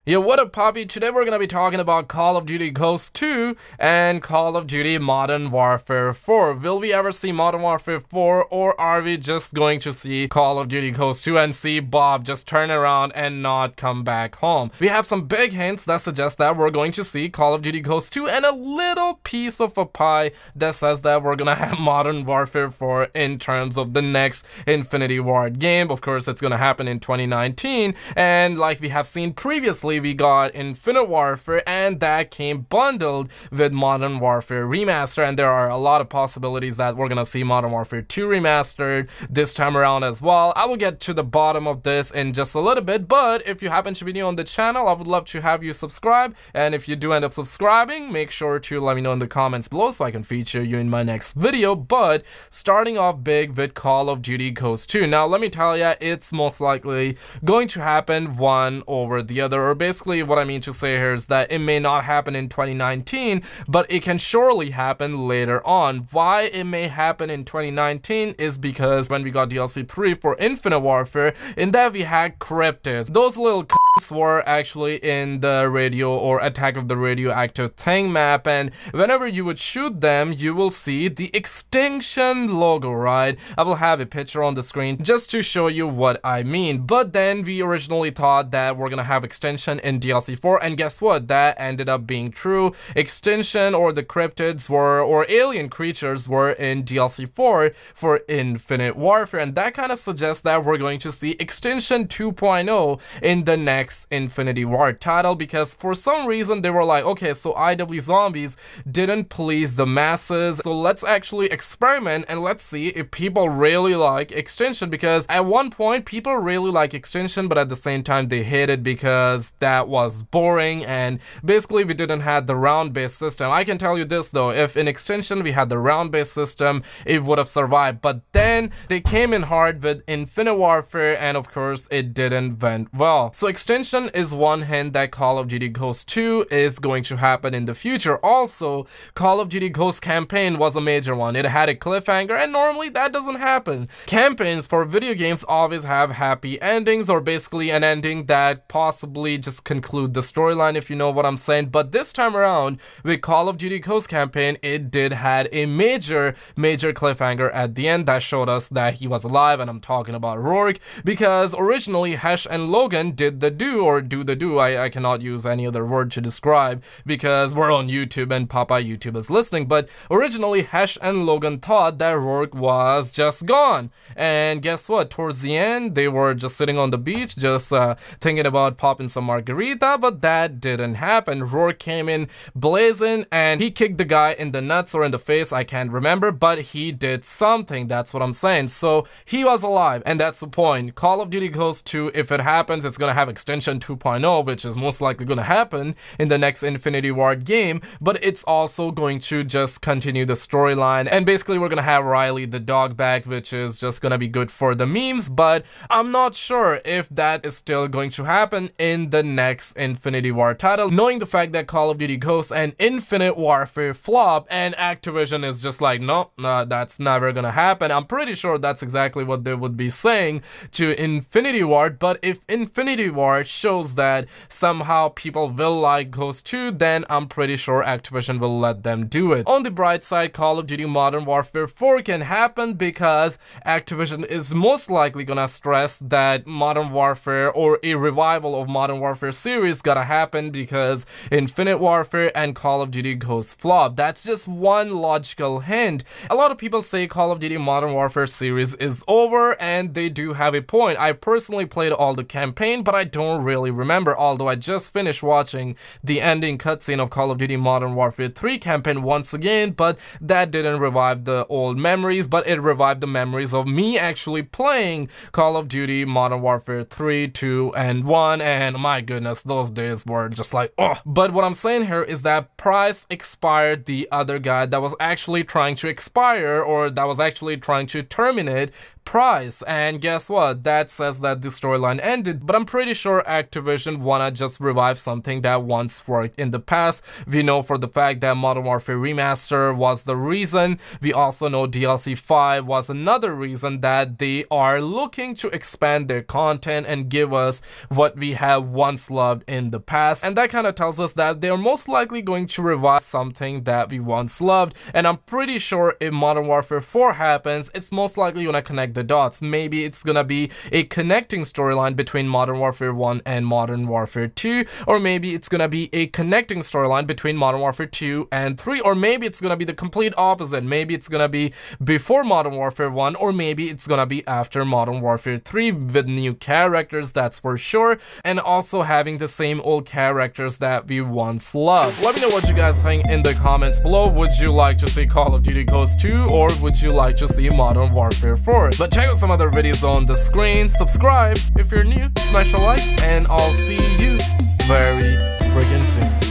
Yo, what up, Poppy? Today we're gonna be talking about Call of Duty Ghosts 2 and Call of Duty Modern Warfare 4. Will we ever see Modern Warfare 4, or are we just going to see Call of Duty Ghosts 2 and see Bob just turn around and not come back home? We have some big hints that suggest that we're going to see Call of Duty Ghosts 2 and a little piece of a pie that says that we're gonna have Modern Warfare 4 in terms of the next Infinity Ward game. Of course, it's gonna happen in 2019, and like we have seen previously, we got Infinite Warfare, and that came bundled with Modern Warfare Remastered, and there are a lot of possibilities that we're gonna see Modern Warfare 2 Remastered this time around as well. I will get to the bottom of this in just a little bit, but if you happen to be new on the channel, I would love to have you subscribe, and if you do end up subscribing, make sure to let me know in the comments below so I can feature you in my next video. But starting off big with Call of Duty Ghosts 2. Now let me tell you, it's most likely going to happen one over the other, or basically what I mean to say here is that it may not happen in 2019, but it can surely happen later on. Why it may happen in 2019 is because when we got DLC 3 for Infinite Warfare, in that we had cryptids. Those little were actually in the radio or Attack of the Radioactive Thing map, and whenever you would shoot them, you will see the extinction logo, right? I will have a picture on the screen just to show you what I mean. But then we originally thought that we're gonna have extinction in DLC 4, and guess what? That ended up being true. Extinction, or the cryptids were, or alien creatures were in DLC 4 for Infinite Warfare, and that kind of suggests that we're going to see Extinction 2.0 in the next Infinity Ward title, because for some reason they were like, okay, so IW Zombies didn't please the masses, so let's actually experiment and let's see if people really like Extinction, because at one point people really like Extinction, but at the same time they hate it because that was boring, and basically we didn't have the round-based system. I can tell you this though, if in Extinction we had the round-based system, it would have survived, but then they came in hard with Infinite Warfare, and of course it didn't went well. So Extinction is one hint that Call of Duty Ghosts 2 is going to happen in the future. Also, Call of Duty Ghosts campaign was a major one. It had a cliffhanger, and normally that doesn't happen. Campaigns for video games always have happy endings, or basically an ending that possibly just conclude the storyline, if you know what I'm saying. But this time around with Call of Duty Ghosts campaign, it did had a major cliffhanger at the end that showed us that he was alive, and I'm talking about Rourke, because originally Hesh and Logan did the do. I cannot use any other word to describe because we're on YouTube and Papa YouTube is listening, but originally Hesh and Logan thought that Rourke was just gone, and guess what? Towards the end they were just sitting on the beach just thinking about popping some margarita, but that didn't happen. Rourke came in blazing and he kicked the guy in the nuts or in the face, I can't remember, but he did something, that's what I'm saying. So he was alive, and that's the point. Call of Duty Ghosts 2, if it happens, it's gonna have Extinction 2.0, which is most likely going to happen in the next Infinity Ward game, but it's also going to just continue the storyline, and basically we're going to have Riley the dog back, which is just going to be good for the memes, but I'm not sure if that is still going to happen in the next Infinity Ward title, knowing the fact that Call of Duty Ghosts and Infinite Warfare flop, and Activision is just like, no, that's never going to happen. I'm pretty sure that's exactly what they would be saying to Infinity Ward, but if Infinity Ward shows that somehow people will like Ghost 2, then I'm pretty sure Activision will let them do it. On the bright side, Call of Duty Modern Warfare 4 can happen because Activision is most likely gonna stress that Modern Warfare, or a revival of Modern Warfare series, gotta happen because Infinite Warfare and Call of Duty Ghosts flop. That's just one logical hint. A lot of people say Call of Duty Modern Warfare series is over, and they do have a point. I personally played all the campaign, but I don't really remember, although I just finished watching the ending cutscene of Call of Duty Modern Warfare 3 campaign once again, but that didn't revive the old memories, but it revived the memories of me actually playing Call of Duty Modern Warfare 3, 2, and 1, and my goodness, those days were just like, oh. But what I'm saying here is that Price expired the other guy that was actually trying to expire, or that was actually trying to terminate price. And guess what? That says that the storyline ended, but I'm pretty sure Activision wanna just revive something that once worked in the past. We know for the fact that Modern Warfare Remastered was the reason. We also know DLC 5 was another reason that they are looking to expand their content and give us what we have once loved in the past. And that kind of tells us that they're most likely going to revive something that we once loved. And I'm pretty sure if Modern Warfare 4 happens, it's most likely gonna connect the dots. Maybe it's gonna be a connecting storyline between Modern Warfare 1 and Modern Warfare 2, or maybe it's gonna be a connecting storyline between Modern Warfare 2 and 3, or maybe it's gonna be the complete opposite. Maybe it's gonna be before Modern Warfare 1, or maybe it's gonna be after Modern Warfare 3 with new characters, that's for sure, and also having the same old characters that we once loved. Let me know what you guys think in the comments below. Would you like to see Call of Duty Ghosts 2, or would you like to see Modern Warfare 4? But check out some other videos on the screen, subscribe if you're new, smash a like, and I'll see you very freaking soon.